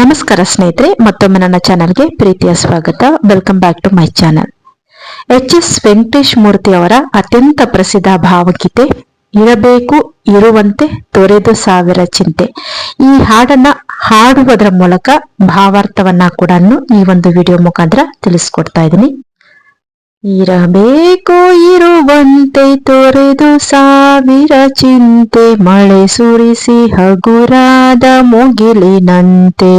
ನಮಸ್ಕಾರ ಸ್ನೇಹಿತರೆ, ಮತ್ತೊಮ್ಮೆ ನನ್ನ ಚಾನಲ್ಗೆ ಪ್ರೀತಿಯ ಸ್ವಾಗತ. Welcome back to my channel. H S. Venkatesh Murthy ಅವರ ಅತ್ಯಂತ ಪ್ರಸಿದ್ಧ ಭಾವಗೀತೆ ಇರಬೇಕು ಇರುವಂತೆ ತೊರೆದು ಸಾವಿರ ಚಿಂತೆ. ಈ ಹಾಡನ್ನ ಹಾಡುವುದರ ಮೂಲಕ ಭಾವಾರ್ಥವನ್ನ ಕೂಡ ಈ ಒಂದು ವಿಡಿಯೋ ಮುಖಾಂತರ ತಿಳಿಸ್ಕೊಡ್ತಾ ಇದ್ದೀನಿ. ಇರಬೇಕು ಇರುವಂತೆ ತೊರೆದು ಸಾವಿರ ಚಿಂತೆ, ಮಳೆ ಸುರಿಸಿ ಹಗುರಾದ ಮುಗಿಲಿನಂತೆ.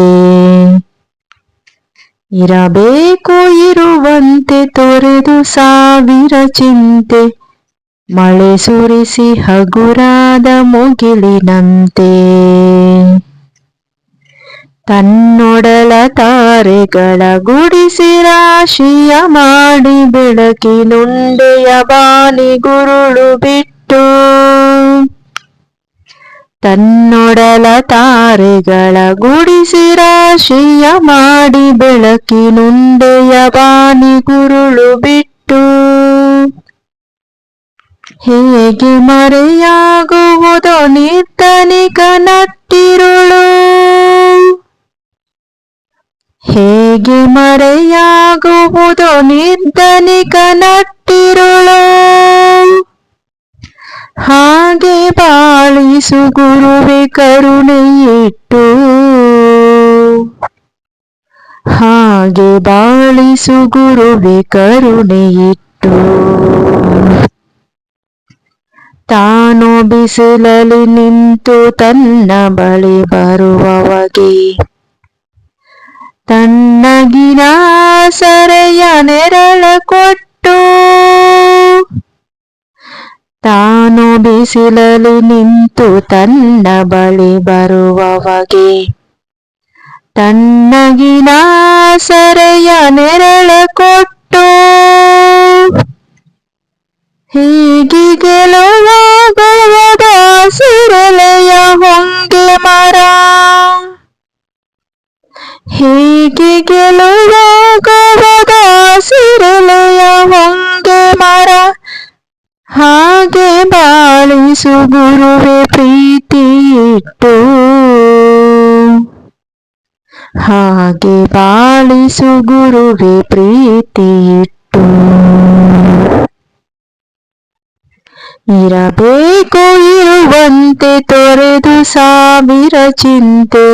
ಇರಬೇಕು ಇರುವಂತೆ ತೊರೆದು ಸಾವಿರ ಚಿಂತೆ, ಮಳೆ ಸುರಿಸಿ ಹಗುರಾದ ಮುಗಿಲಿನಂತೆ. ತನ್ನೊಡಲ ತಾರೆಗಳ ಗುಡಿಸಿ ರಾಶಿಯ ಮಾಡಿ, ಬೆಳಕಿನುಂಡೆಯ ಬಾನಿ ಗುರುಳು ಬಿಟ್ಟು. ತನ್ನೊಡಲ ತಾರೆಗಳ ಗುಡಿಸಿ ರಾಶಿಯ ಮಾಡಿ, ಬೆಳಕಿನುಂಡೆಯ ಬಾನಿ ಗುರುಳು ಬಿಟ್ಟು. ಹೇಗೆ ಮರೆಯಾಗುವುದೋ ನಿರ್ಧನಿಕ ನಟ್ಟಿರುಳು, ಹೇಗೆ ಮರೆಯಾಗುವುದೋ ನಿರ್ಧನಿಕ ನಟ್ಟಿರುಳು. ಹಾಗೆ ಬಾಳಿಸು ಗುರುವೆ ಕರುಣೆಯಿಟ್ಟು, ಹಾಗೆ ಬಾಳಿಸು ಗುರುವೆ ಕರುಣೆಯಿಟ್ಟು. ತಾನು ಬಿಸಿಲಲ್ಲಿ ನಿಂತು ತನ್ನ ಬಳಿ ಬರುವವಗೆ, ತಣ್ಣಗಿನ ಸರೆಯ ನೆರಳ ಕೊಟ್ಟು. ತಾನು ಬಿಸಿಲಲ್ಲಿ ನಿಂತು ತನ್ನ ಬಳಿ ಬರುವವಗೆ, ತಣ್ಣಗಿನ ಸರೆಯ ನೆರಳ ಕೊಟ್ಟು. ಹೀಗೆ ಗೆಲುವಾಗುವುದ ಸಿರಲೆಯ ಹೊಂಗೆ ಮರ, ಹೀಗೆ ಗೆಲುವಾಗುವುದ ಸಿರಲೆಯ ಹೊಂಗೆ ಮರ. ಹಾಗೆ ಬಾಳಿಸು ಗುರುವೆ ಪ್ರೀತಿಯಿಟ್ಟು, ಹಾಗೆ ಬಾಳಿಸು ಗುರುವೆ ಪ್ರೀತಿಯಿಟ್ಟು. ಇರಬೇಕು ಇರುವಂತೆ ತೊರೆದು ಸಾವಿರ ಚಿಂತೆ,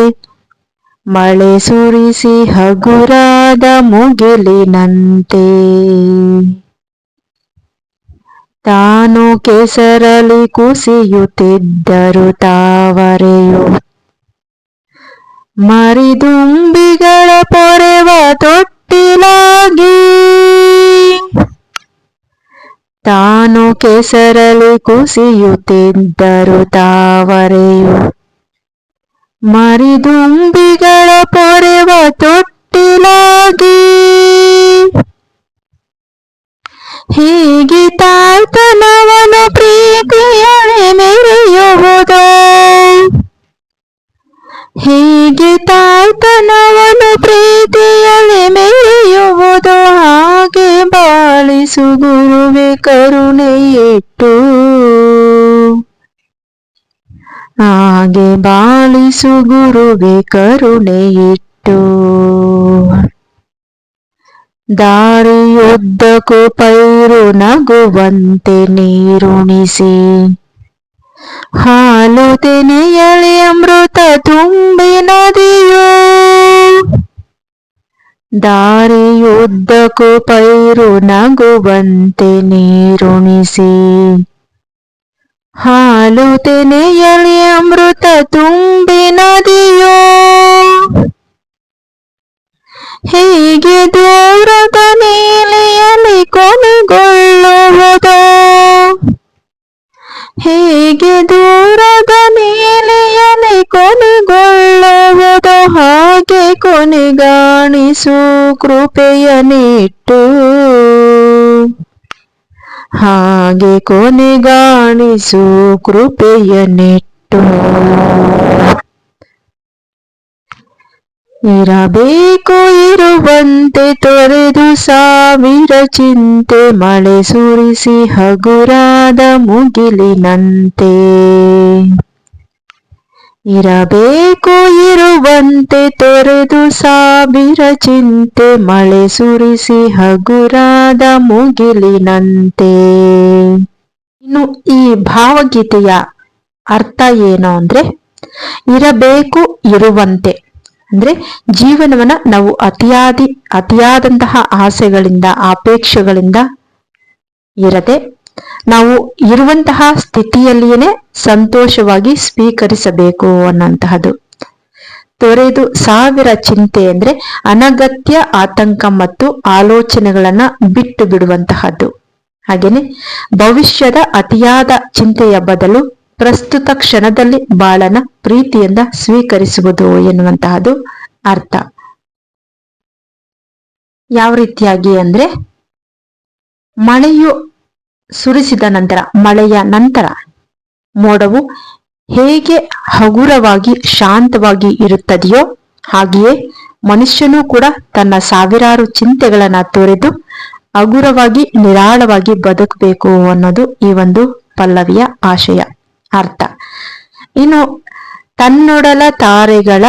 ಮಳೆ ಸುರಿಸಿ ಹಗುರಾದ ಮುಗಿಲಿನಂತೆ. ತಾನು ಕೆಸರಲಿ ಕುಸಿಯುತ್ತಿದ್ದರು ತಾವರೆಯು, ಮರಿದುಂಬಿಗಳ ಪೊರೆವ ತೊಟ್ಟಿಲಾಗಿ. ತಾನು ಕೆಸರಲಿ ಕುಸಿಯುತ್ತಿದ್ದರು ತಾವರೆಯು, ಮರಿದುಂಬಿಗಳ ಪೊರೆವ ತೊಟ್ಟಿಲಾಗಿ. ಹೀಗೆ ತಾಯ್ತನವನು ಪ್ರೀತಿಯಳೆ ಮೆರೆಯುವುದೋ, ಹೀಗೆ ತಾಯ್ತನವನು ಪ್ರೀತಿಯಳೆ ಮೆರೆಯುವುದೋ. ಹಾಗೆ ಬಾಳಿಸು ಗುರುವೆ ಕರುಣೆಯಿಟ್ಟು, ಹಾಗೆ ಬಾಳಿಸು ಗುರುವೆ ಕರುಣೆಯಿಟ್ಟು. ದಾರಿಯುದ್ದಕ್ಕೂ ಪೈರು ನಗುವಂತೆ ನೀರುಣಿಸಿ, ಹಾಲು ತೆನೆಯಲಿ ಅಮೃತ ತುಂಬಿ ನದಿಯು. ದಾರಿಯುದ್ದಕ್ಕೂ ಪೈರು ನಗುವಂತೆ ನೀರುಣಿಸಿ, ಹಾಲು ತೆನೆಯಲಿ ಅಮೃತ ತುಂಬಿ ನದಿಯು. ಹೀಗೆ ದೂರದ ನೀಲಿಯಲ್ಲಿ ಕೊನೆಗೊಳ್ಳುವುದೋ, ಹೀಗೆ ದೂರದ ನೀಲಿಯಲ್ಲಿ ಕೊನೆಗೊಳ್ಳುವುದೋ. ಹಾಗೆ ಕೊನೆಗಾಣಿಸು ಕೃಪೆಯನ್ನಿಟ್ಟು, ಹಾಗೆ ಕೊನೆಗಾಣಿಸು ಕೃಪೆಯನ್ನಿಟ್ಟು. ಇರಬೇಕು ಇರುವಂತೆ ತೊರೆದು ಸಾವಿರ ಚಿಂತೆ, ಮಳೆ ಸುರಿಸಿ ಹಗುರಾದ ಮುಗಿಲಿನಂತೆ. ಇರಬೇಕು ಇರುವಂತೆ ತೊರೆದು ಸಾವಿರ ಚಿಂತೆ, ಮಳೆ ಸುರಿಸಿ ಹಗುರಾದ ಮುಗಿಲಿನಂತೆ. ಇನ್ನು ಈ ಭಾವಗೀತೆಯ ಅರ್ಥ ಏನು ಅಂದ್ರೆ, ಇರಬೇಕು ಇರುವಂತೆ ಅಂದ್ರೆ ಜೀವನವನ್ನ ನಾವು ಅತಿಯಾದಂತಹ ಆಸೆಗಳಿಂದ ಅಪೇಕ್ಷೆಗಳಿಂದ ಇರದೆ ನಾವು ಇರುವಂತಹ ಸ್ಥಿತಿಯಲ್ಲಿಯೇ ಸಂತೋಷವಾಗಿ ಸ್ವೀಕರಿಸಬೇಕು ಅನ್ನುವಂತಹದ್ದು. ತೊರೆದು ಸಾವಿರ ಚಿಂತೆ ಅಂದ್ರೆ ಅನಗತ್ಯ ಆತಂಕ ಮತ್ತು ಆಲೋಚನೆಗಳನ್ನ ಬಿಟ್ಟು ಬಿಡುವಂತಹದ್ದು. ಹಾಗೇನೆ ಭವಿಷ್ಯದ ಅತಿಯಾದ ಚಿಂತೆಯ ಬದಲು ಪ್ರಸ್ತುತ ಕ್ಷಣದಲ್ಲಿ ಬಾಳನ ಪ್ರೀತಿಯಿಂದ ಸ್ವೀಕರಿಸುವುದು ಎನ್ನುವಂತಹದ್ದು ಅರ್ಥ. ಯಾವ ರೀತಿಯಾಗಿ ಅಂದ್ರೆ, ಮಳೆಯು ಸುರಿಸಿದ ನಂತರ, ಮಳೆಯ ನಂತರ ಮೋಡವು ಹೇಗೆ ಹಗುರವಾಗಿ ಶಾಂತವಾಗಿ ಇರುತ್ತದೆಯೋ ಹಾಗೆಯೇ ಮನುಷ್ಯನೂ ಕೂಡ ತನ್ನ ಸಾವಿರಾರು ಚಿಂತೆಗಳನ್ನ ತೊರೆದು ಹಗುರವಾಗಿ ನಿರಾಳವಾಗಿ ಬದುಕಬೇಕು ಅನ್ನೋದು ಈ ಒಂದು ಪಲ್ಲವಿಯ ಆಶಯ ಅರ್ಥ. ಇನ್ನು ತನ್ನೊಡಲ ತಾರೆಗಳ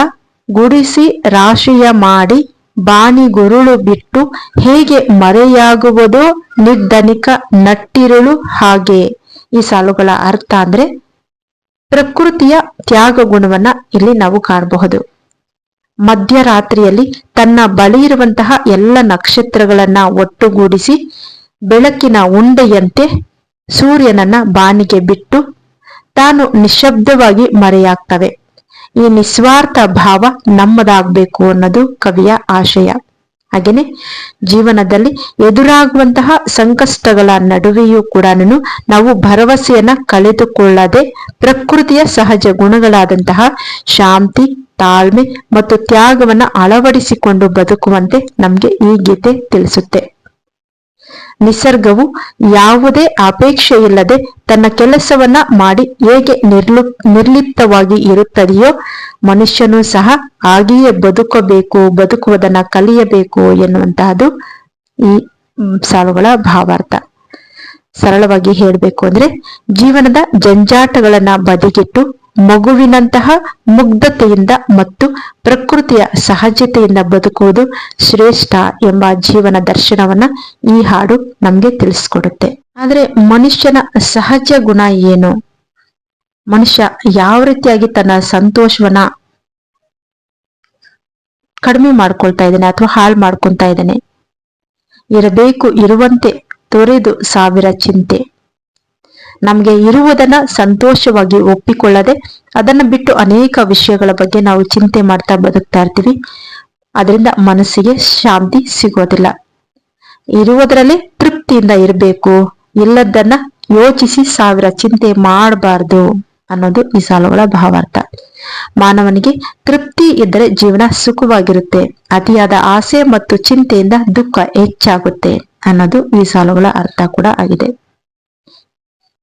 ಗುಡಿಸಿ ರಾಶಿಯ ಮಾಡಿ ಬಾನಿಗುರುಳು ಬಿಟ್ಟು ಹೇಗೆ ಮರೆಯಾಗುವುದೋ ನಿರ್ಧನಿಕ ನಟ್ಟಿರುಳು ಹಾಗೆ. ಈ ಸಾಲುಗಳ ಅರ್ಥ ಅಂದ್ರೆ, ಪ್ರಕೃತಿಯ ತ್ಯಾಗ ಗುಣವನ್ನ ಇಲ್ಲಿ ನಾವು ಕಾಣಬಹುದು. ಮಧ್ಯರಾತ್ರಿಯಲ್ಲಿ ತನ್ನ ಬಳಿ ಇರುವಂತಹ ಎಲ್ಲ ನಕ್ಷತ್ರಗಳನ್ನ ಒಟ್ಟುಗೂಡಿಸಿ ಬೆಳಕಿನ ಉಂಡೆಯಂತೆ ಸೂರ್ಯನನ್ನ ಬಾನಿಗೆ ಬಿಟ್ಟು ತಾನು ನಿಶಬ್ದವಾಗಿ ಮರೆಯಾಗ್ತವೆ. ಈ ನಿಸ್ವಾರ್ಥ ಭಾವ ನಮ್ಮದಾಗಬೇಕು ಅನ್ನೋದು ಕವಿಯ ಆಶಯ. ಹಾಗೇನೆ ಜೀವನದಲ್ಲಿ ಎದುರಾಗುವಂತಹ ಸಂಕಷ್ಟಗಳ ನಡುವೆಯೂ ಕೂಡ ನಾವು ಭರವಸೆಯನ್ನ ಕಳೆದುಕೊಳ್ಳದೆ ಪ್ರಕೃತಿಯ ಸಹಜ ಗುಣಗಳಾದಂತಹ ಶಾಂತಿ, ತಾಳ್ಮೆ ಮತ್ತು ತ್ಯಾಗವನ್ನ ಅಳವಡಿಸಿಕೊಂಡು ಬದುಕುವಂತೆ ನಮ್ಗೆ ಈ ಗೀತೆ ತಿಳಿಸುತ್ತೆ. ನಿಸರ್ಗವು ಯಾವುದೇ ಅಪೇಕ್ಷೆ ಇಲ್ಲದೆ ತನ್ನ ಕೆಲಸವನ್ನ ಮಾಡಿ ಹೇಗೆ ನಿರ್ಲಿಪ್ತವಾಗಿ ಇರುತ್ತದೆಯೋ ಮನುಷ್ಯನೂ ಸಹ ಹಾಗೆಯೇ ಬದುಕುವುದನ್ನ ಕಲಿಯಬೇಕು ಎನ್ನುವಂತಹದ್ದು ಈ ಸಾಲುಗಳ ಭಾವಾರ್ಥ. ಸರಳವಾಗಿ ಹೇಳಬೇಕು ಅಂದ್ರೆ, ಜೀವನದ ಜಂಜಾಟಗಳನ್ನ ಬದಿಗಿಟ್ಟು ಮಗುವಿನಂತಹ ಮುಗ್ಧತೆಯಿಂದ ಮತ್ತು ಪ್ರಕೃತಿಯ ಸಹಜತೆಯಿಂದ ಬದುಕುವುದು ಶ್ರೇಷ್ಠ ಎಂಬ ಜೀವನ ದರ್ಶನವನ್ನ ಈ ಹಾಡು ನಮ್ಗೆ ತಿಳಿಸ್ಕೊಡುತ್ತೆ. ಆದ್ರೆ ಮನುಷ್ಯನ ಸಹಜ ಗುಣ ಏನು? ಮನುಷ್ಯ ಯಾವ ರೀತಿಯಾಗಿ ತನ್ನ ಸಂತೋಷವನ್ನ ಕಡಿಮೆ ಮಾಡ್ಕೊಳ್ತಾ ಇದ್ದಾನೆ ಅಥವಾ ಹಾಳು ಮಾಡ್ಕೊಳ್ತಾ ಇದ್ದಾನೆ? ಇರಬೇಕು ಇರುವಂತೆ ತೊರೆದು ಸಾವಿರ ಚಿಂತೆ. ನಮ್ಗೆ ಇರುವುದನ್ನ ಸಂತೋಷವಾಗಿ ಒಪ್ಪಿಕೊಳ್ಳದೆ ಅದನ್ನ ಬಿಟ್ಟು ಅನೇಕ ವಿಷಯಗಳ ಬಗ್ಗೆ ನಾವು ಚಿಂತೆ ಮಾಡ್ತಾ ಬದುಕ್ತಾ ಇರ್ತೀವಿ. ಅದರಿಂದ ಮನಸ್ಸಿಗೆ ಶಾಂತಿ ಸಿಗೋದಿಲ್ಲ. ಇರುವುದರಲ್ಲಿ ತೃಪ್ತಿಯಿಂದ ಇರಬೇಕು, ಇಲ್ಲದನ್ನ ಯೋಚಿಸಿ ಸಾವಿರ ಚಿಂತೆ ಮಾಡಬಾರ್ದು ಅನ್ನೋದು ಈ ಸಾಲುಗಳ ಭಾವಾರ್ಥ. ಮಾನವನಿಗೆ ತೃಪ್ತಿ ಇದ್ದರೆ ಜೀವನ ಸುಖವಾಗಿರುತ್ತೆ, ಅತಿಯಾದ ಆಸೆ ಮತ್ತು ಚಿಂತೆಯಿಂದ ದುಃಖ ಹೆಚ್ಚಾಗುತ್ತೆ ಅನ್ನೋದು ಈ ಸಾಲುಗಳ ಅರ್ಥ ಕೂಡ ಆಗಿದೆ.